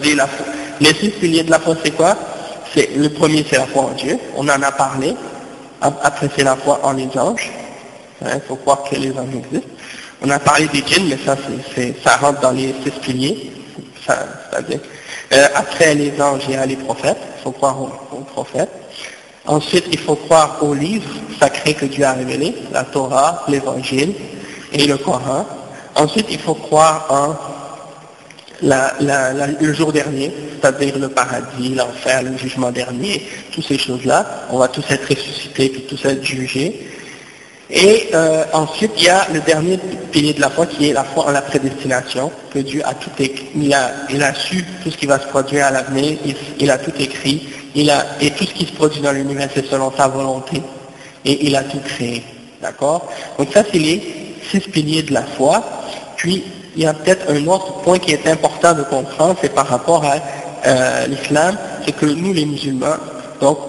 Les 6 piliers de la foi, c'est quoi? Le premier, c'est la foi en Dieu. On en a parlé. Après, c'est la foi en les anges. Il faut croire que les anges existent. On a parlé des djinns, mais ça rentre dans les 6 piliers. C'est-à-dire, après les anges, il y a les prophètes. Il faut croire aux prophètes. Ensuite, il faut croire aux livres sacrés que Dieu a révélés, la Torah, l'Évangile et le Coran. Ensuite, il faut croire en le jour dernier, c'est-à-dire le paradis, l'enfer, le jugement dernier, toutes ces choses-là. On va tous être ressuscités, puis tous être jugés. Et ensuite, il y a le dernier pilier de la foi qui est la foi en la prédestination, que Dieu a tout écrit, il a su tout ce qui va se produire à l'avenir, il a tout écrit, et tout ce qui se produit dans l'univers, c'est selon sa volonté, et il a tout créé. D'accord? Donc ça, c'est les 6 piliers de la foi. Puis, il y a peut-être un autre point qui est important de comprendre, c'est par rapport à l'islam, c'est que nous, les musulmans, donc,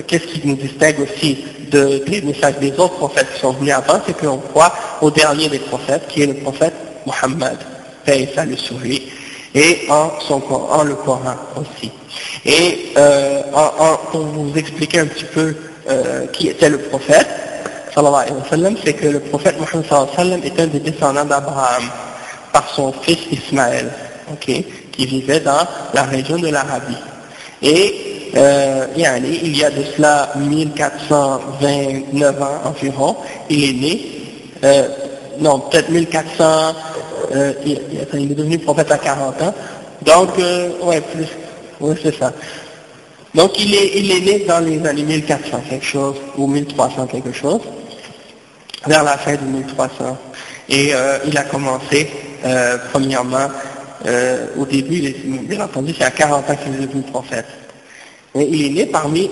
qu'est-ce qui nous distingue aussi des messages des autres prophètes qui sont venus avant, c'est qu'on croit au dernier des prophètes, qui est le prophète Mohammed, paix et salut sur lui, et en le Coran aussi. Et pour vous expliquer un petit peu qui était le prophète, sallallahu alayhi wa sallam, c'est que le prophète Mohammed sallallahu alayhi wa sallam est un des descendants d'Abraham, par son fils Ismaël, qui vivait dans la région de l'Arabie. Et il y a de cela 1429 ans environ, il est né, peut-être 1400, il est devenu prophète à 40 ans, donc, c'est ça. Donc il est né dans les années 1400 quelque chose, ou 1300 quelque chose, vers la fin de 1300. Et il a commencé, premièrement, au début, bien entendu, c'est à 40 ans qu'il est devenu prophète. Et il est né parmi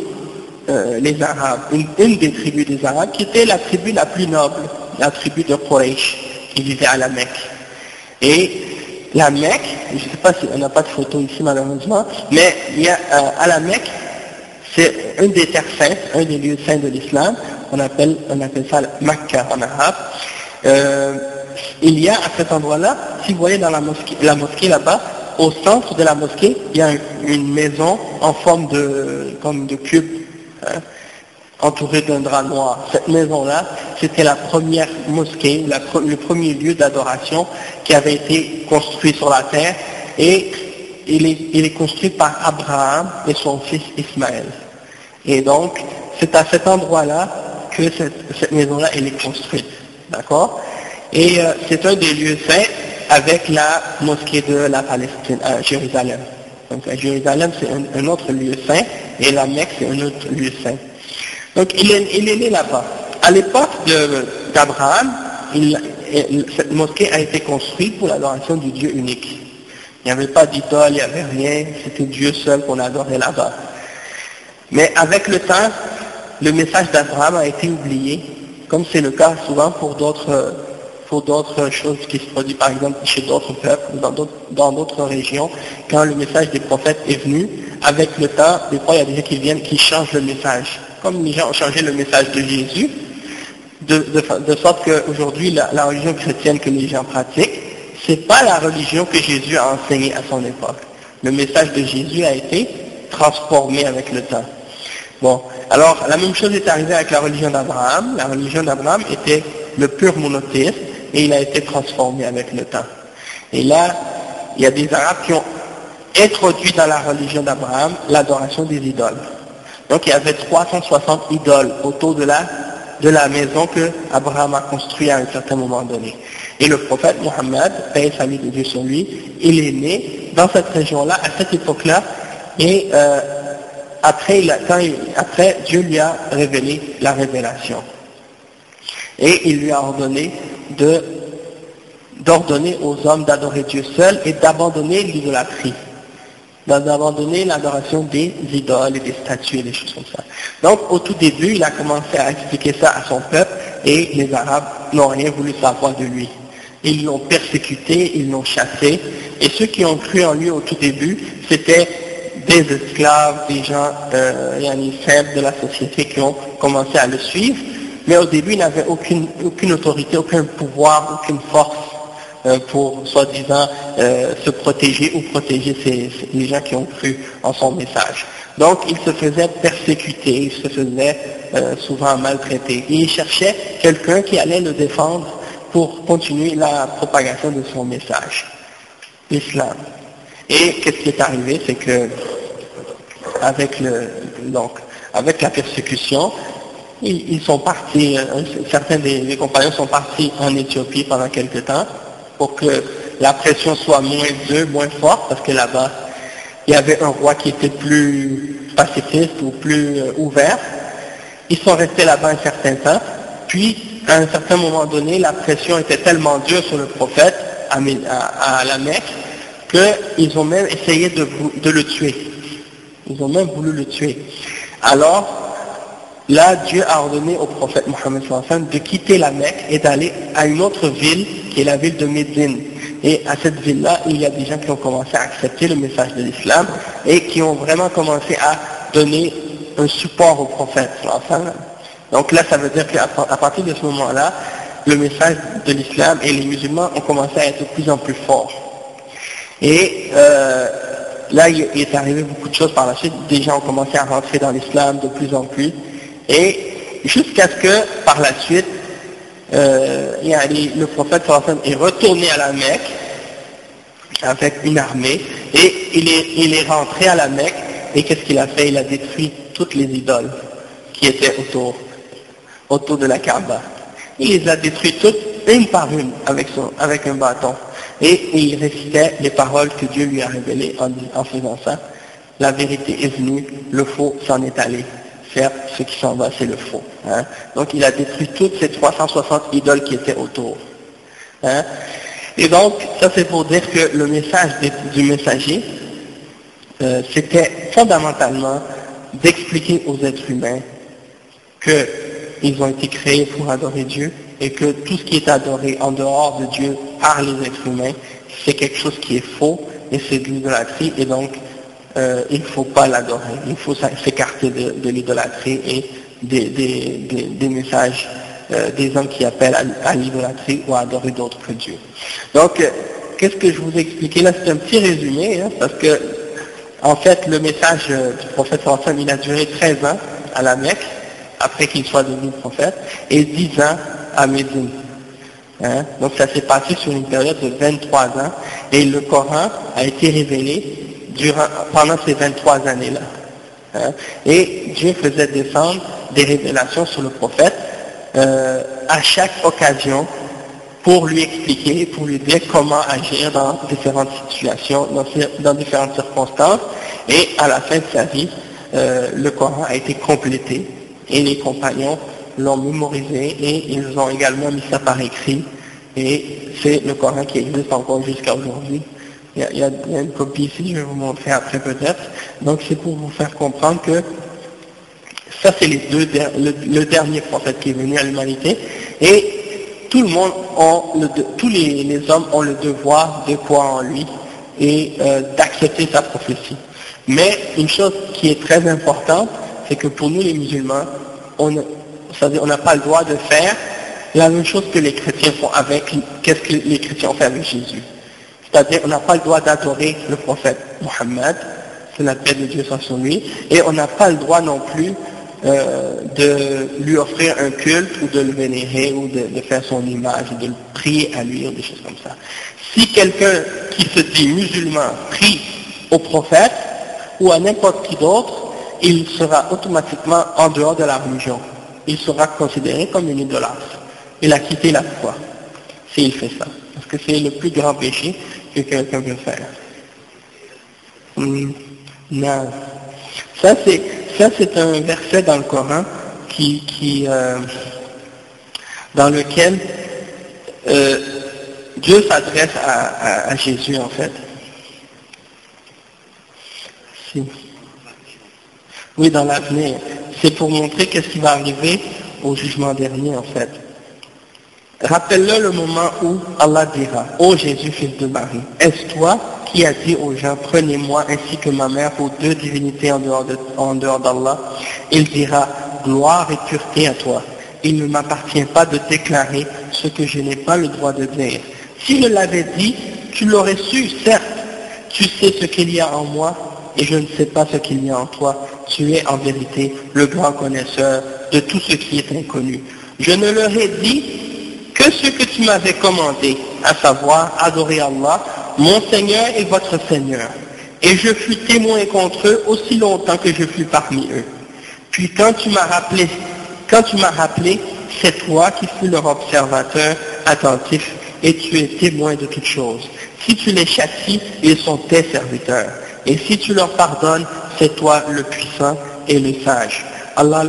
les Arabes, une des tribus des Arabes, qui était la tribu la plus noble, la tribu de Quraysh, qui vivait à la Mecque. Et la Mecque, je ne sais pas si on n'a pas de photo ici malheureusement, mais il y a, à la Mecque, c'est un des terres saintes, un des lieux saints de l'islam, on appelle ça Makkah en arabe. Il y a à cet endroit-là, si vous voyez dans la mosquée là-bas, au centre de la mosquée, il y a une maison en forme comme de cube, entourée d'un drap noir. Cette maison-là, c'était la première mosquée, le premier lieu d'adoration qui avait été construit sur la terre, et il est construit par Abraham et son fils Ismaël. Et donc, c'est à cet endroit-là que cette maison-là, elle est construite. D'accord? Et c'est un des lieux saints avec la mosquée de la Palestine, à Jérusalem. Donc à Jérusalem, c'est un autre lieu saint, et la Mecque, c'est un autre lieu saint. Donc il est né là-bas. À l'époque d'Abraham, cette mosquée a été construite pour l'adoration du Dieu unique. Il n'y avait pas d'idole, il n'y avait rien, c'était Dieu seul qu'on adorait là-bas. Mais avec le temps, le message d'Abraham a été oublié, comme c'est le cas souvent pour d'autres choses qui se produisent, par exemple chez d'autres peuples, dans d'autres régions. Quand le message des prophètes est venu, avec le temps, des fois il y a des gens qui viennent, qui changent le message. Comme les gens ont changé le message de Jésus, de sorte qu'aujourd'hui, la religion chrétienne que les gens pratiquent, c'est pas la religion que Jésus a enseignée à son époque. Le message de Jésus a été transformé avec le temps. Bon, alors la même chose est arrivée avec la religion d'Abraham. La religion d'Abraham était le pur monothéisme, et il a été transformé avec le temps. Et là, il y a des Arabes qui ont introduit dans la religion d'Abraham l'adoration des idoles. Donc il y avait 360 idoles autour de la maison que Abraham a construite à un certain moment donné. Et le prophète Mohammed, paix et salut de Dieu sur lui, il est né dans cette région-là, à cette époque-là, et après Dieu lui a révélé la révélation. Et il lui a ordonné d'ordonner aux hommes d'adorer Dieu seul et d'abandonner l'idolâtrie, d'abandonner l'adoration des idoles et des statues et des choses comme ça. Donc au tout début, il a commencé à expliquer ça à son peuple, et les Arabes n'ont rien voulu savoir de lui. Ils l'ont persécuté, ils l'ont chassé, et ceux qui ont cru en lui au tout début, c'était des esclaves, des gens simples de la société qui ont commencé à le suivre. Mais au début, il n'avait aucune autorité, aucun pouvoir, aucune force pour soi-disant se protéger ou protéger les gens qui ont cru en son message. Donc il se faisait persécuter, il se faisait souvent maltraiter. Et il cherchait quelqu'un qui allait le défendre pour continuer la propagation de son message, l'islam. Et qu'est-ce qui est arrivé, c'est que avec la persécution, ils sont partis, certains des compagnons sont partis en Éthiopie pendant quelque temps pour que la pression soit moins forte, parce que là-bas, il y avait un roi qui était plus pacifiste ou plus ouvert. Ils sont restés là-bas un certain temps, puis à un certain moment donné, la pression était tellement dure sur le prophète à la Mecque qu'ils ont même essayé de le tuer. Ils ont même voulu le tuer. Alors, là, Dieu a ordonné au prophète Mohammed sallallahu alayhi wa sallam de quitter la Mecque et d'aller à une autre ville, qui est la ville de Médine. Et à cette ville-là, il y a des gens qui ont commencé à accepter le message de l'islam et qui ont vraiment commencé à donner un support au prophète sallallahu alayhi wa sallam. Donc là, ça veut dire qu'à partir de ce moment-là, le message de l'islam et les musulmans ont commencé à être de plus en plus forts. Et là, il est arrivé beaucoup de choses par la suite. Des gens ont commencé à rentrer dans l'islam de plus en plus. Et jusqu'à ce que, par la suite, le prophète sallallahu alayhi wa sallam est retourné à la Mecque avec une armée. Et il est rentré à la Mecque. Et qu'est-ce qu'il a fait? Il a détruit toutes les idoles qui étaient autour de la Kaaba. Il les a détruites toutes, une par une, avec un bâton. Et il récitait les paroles que Dieu lui a révélées en faisant ça. La vérité est venue, le faux s'en est allé. Certes, ce qui s'en va, c'est le faux. Hein. Donc il a détruit toutes ces 360 idoles qui étaient autour. Hein. Et donc, ça c'est pour dire que le message du messager, c'était fondamentalement d'expliquer aux êtres humains qu'ils ont été créés pour adorer Dieu et que tout ce qui est adoré en dehors de Dieu par les êtres humains, c'est quelque chose qui est faux et c'est de l'idolâtrie et donc il ne faut pas l'adorer. Il faut s'écarter de l'idolâtrie et des messages des hommes qui appellent à l'idolâtrie ou à adorer d'autres que Dieu. Donc, qu'est-ce que je vous ai expliqué là? C'est un petit résumé, hein, parce que en fait, le message du prophète sallallahu alayhi wa sallam, il a duré 13 ans à la Mecque, après qu'il soit devenu prophète, et 10 ans à Médine. Hein? Donc ça s'est passé sur une période de 23 ans, et le Coran a été révélé pendant ces 23 années-là. Hein? Et Dieu faisait descendre des révélations sur le prophète à chaque occasion pour lui expliquer, pour lui dire comment agir dans différentes situations, dans différentes circonstances, et à la fin de sa vie, le Coran a été complété, et les compagnons l'ont mémorisé, et ils ont également mis ça par écrit, et c'est le Coran qui existe encore jusqu'à aujourd'hui. Il y a une copie ici, je vais vous montrer après peut-être. Donc c'est pour vous faire comprendre que ça c'est le dernier prophète qui est venu à l'humanité, et tout le monde tous les hommes ont le devoir de croire en lui et d'accepter sa prophétie. Mais une chose qui est très importante, c'est que pour nous les musulmans, on n'a pas le droit de faire la même chose que les chrétiens font qu'est-ce que les chrétiens ont fait avec Jésus. C'est-à-dire on n'a pas le droit d'adorer le prophète Mohammed, c'est la paix de Dieu soit sur lui, et on n'a pas le droit non plus de lui offrir un culte ou de le vénérer ou de faire son image et de le prier à lui ou des choses comme ça. Si quelqu'un qui se dit musulman prie au prophète ou à n'importe qui d'autre, il sera automatiquement en dehors de la religion. Il sera considéré comme un idolâtre. Il a quitté la foi s'il fait ça. Parce que c'est le plus grand péché que quelqu'un peut faire. Non. Ça c'est un verset dans le Coran dans lequel Dieu s'adresse à Jésus en fait. Oui, dans l'avenir. C'est pour montrer qu'est-ce qui va arriver au jugement dernier en fait. Rappelle-le le moment où Allah dira: ô Jésus, fils de Marie, est-ce toi qui as dit aux gens: prenez-moi ainsi que ma mère pour deux divinités en dehors d'Allah? Il dira: gloire et pureté à toi. Il ne m'appartient pas de déclarer ce que je n'ai pas le droit de dire. Si je l'avais dit, tu l'aurais su, certes. Tu sais ce qu'il y a en moi, et je ne sais pas ce qu'il y a en toi. Tu es en vérité le grand connaisseur de tout ce qui est inconnu. Je ne leur ai dit que ce que tu m'avais commandé, à savoir adorer Allah, mon Seigneur et votre Seigneur. Et je fus témoin contre eux aussi longtemps que je fus parmi eux. Puis quand tu m'as rappelé, c'est toi qui fus leur observateur attentif, et tu es témoin de toutes choses. Si tu les châties, ils sont tes serviteurs. Et si tu leur pardonnes, c'est toi le puissant et le sage. Allah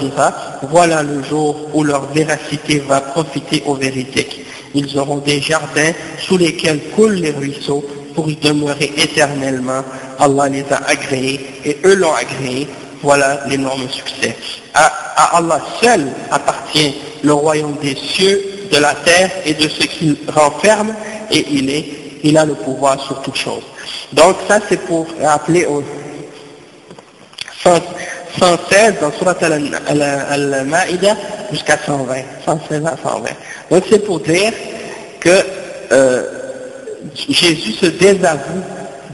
dira, voilà le jour où leur véracité va profiter aux véridiques. Ils auront des jardins sous lesquels coulent les ruisseaux pour y demeurer éternellement. Allah les a agréés et eux l'ont agréé. Voilà l'énorme succès. À Allah seul appartient le royaume des cieux, de la terre et de ce qu'il renferme, et il a le pouvoir sur toutes choses. Donc ça c'est pour rappeler au 116 dans Surat Al-Ma'ida jusqu'à 120, 116 à 120. Donc c'est pour dire que Jésus se désavoue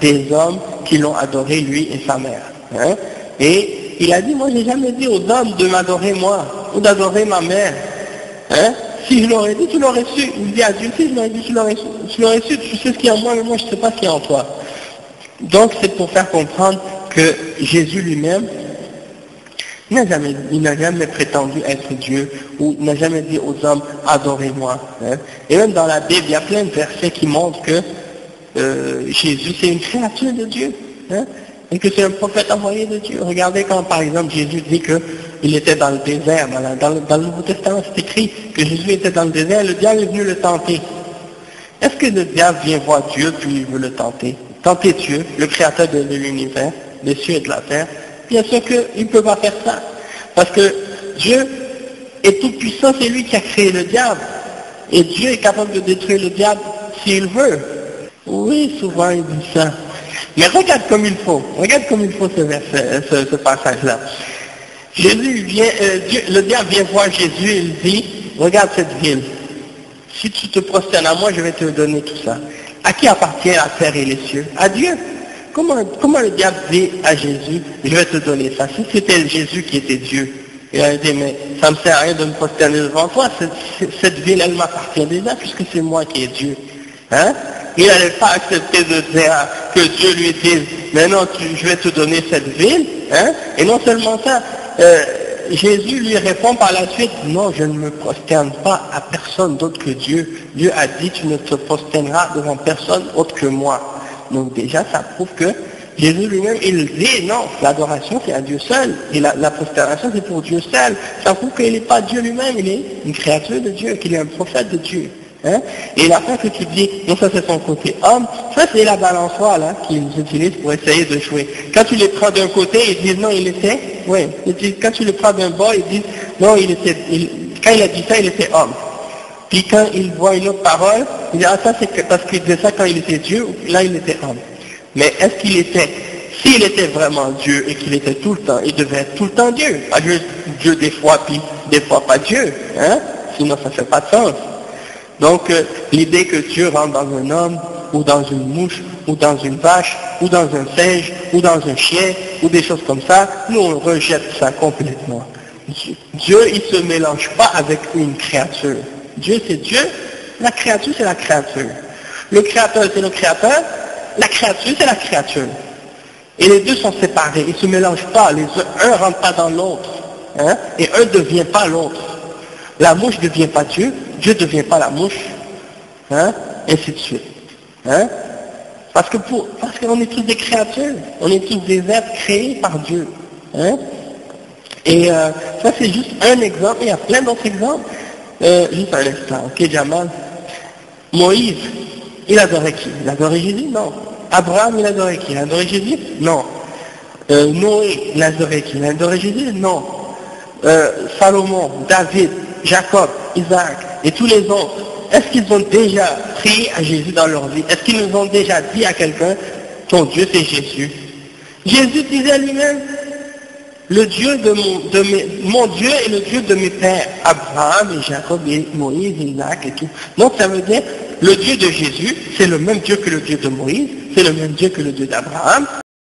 des hommes qui l'ont adoré lui et sa mère. Hein? Et il a dit, moi j'ai jamais dit aux hommes de m'adorer moi ou d'adorer ma mère. Hein? Si je l'aurais dit, tu l'aurais su. Il dit à Dieu, si je l'aurais dit, tu l'aurais su, tu sais ce qu'il y a en moi, mais moi je ne sais pas ce qu'il y a en toi. Donc c'est pour faire comprendre que Jésus lui-même, il n'a jamais prétendu être Dieu, ou n'a jamais dit aux hommes, adorez-moi. Hein? Et même dans la Bible, il y a plein de versets qui montrent que Jésus c'est une créature de Dieu. Hein? Et que c'est un prophète envoyé de Dieu. Regardez quand par exemple Jésus dit qu'il était dans le désert, dans le Nouveau Testament c'est écrit que Jésus était dans le désert, le diable est venu le tenter. Est-ce que le diable vient voir Dieu puis il veut le tenter? Tenter Dieu, le créateur de l'univers, des cieux et de la terre? Bien sûr qu'il ne peut pas faire ça. Parce que Dieu est tout puissant, c'est lui qui a créé le diable. Et Dieu est capable de détruire le diable s'il veut. Oui, souvent il dit ça. Mais regarde comme il faut ce verset, ce passage-là. Le diable vient voir Jésus et il dit, regarde cette ville. Si tu te prosternes à moi, je vais te donner tout ça. À qui appartient la terre et les cieux? À Dieu. Comment le diable dit à Jésus, je vais te donner ça? Si c'était Jésus qui était Dieu, il a dit, mais ça ne me sert à rien de me prosterner devant toi, cette ville, elle m'appartient déjà, puisque c'est moi qui est Dieu. Hein? Il n'allait pas accepter de dire que Dieu lui dise, mais non, je vais te donner cette ville. Hein? Et non seulement ça, Jésus lui répond par la suite, non, je ne me prosterne pas à personne d'autre que Dieu. Dieu a dit, tu ne te prosterneras devant personne autre que moi. Donc déjà, ça prouve que Jésus lui-même, il dit, non, l'adoration c'est à Dieu seul, et la prosternation c'est pour Dieu seul. Ça prouve qu'il n'est pas Dieu lui-même, il est une créature de Dieu, qu'il est un prophète de Dieu. Hein? Et la fin que tu dis, non, ça c'est son côté homme, ça c'est la balançoire là qu'ils utilisent pour essayer de jouer. Quand tu les prends d'un côté, ils disent non, il était, oui. Quand tu les prends d'un bord, ils disent non, quand il a dit ça, il était homme. Puis quand il voit une autre parole, il dit ah ça c'est parce qu'il disait ça quand il était Dieu, là il était homme. Mais est-ce qu'il était, s'il était vraiment Dieu et qu'il était tout le temps, il devait être tout le temps Dieu. Pas juste Dieu des fois, puis des fois pas Dieu. Hein? Sinon ça ne fait pas de sens. Donc l'idée que Dieu rentre dans un homme, ou dans une mouche, ou dans une vache, ou dans un singe, ou dans un chien, ou des choses comme ça, nous on rejette ça complètement. Dieu il ne se mélange pas avec une créature. Dieu c'est Dieu, la créature c'est la créature. Le créateur c'est le créateur, la créature c'est la créature. Et les deux sont séparés, ils ne se mélangent pas, un ne rentre pas dans l'autre, hein, et un ne devient pas l'autre. La mouche ne devient pas Dieu, Dieu ne devient pas la mouche, hein, ainsi de suite. Hein? Parce qu'on est tous des créatures, on est tous des êtres créés par Dieu. Hein? Et ça c'est juste un exemple, il y a plein d'autres exemples. Juste un instant, ok Jamal. Moïse, il adorait qui? Il adorait Jésus? Non. Abraham, il adorait qui? Il adorait Jésus? Non. Noé, il adorait qui? Il adorait Jésus? Non. Salomon, David, Jacob, Isaac et tous les autres, est-ce qu'ils ont déjà prié à Jésus dans leur vie? Est-ce qu'ils nous ont déjà dit à quelqu'un, ton Dieu c'est Jésus? Jésus disait lui-même, le Dieu mon Dieu est le Dieu de mes pères, Abraham et Jacob et Moïse et Isaac et tout. Donc ça veut dire le Dieu de Jésus, c'est le même Dieu que le Dieu de Moïse, c'est le même Dieu que le Dieu d'Abraham,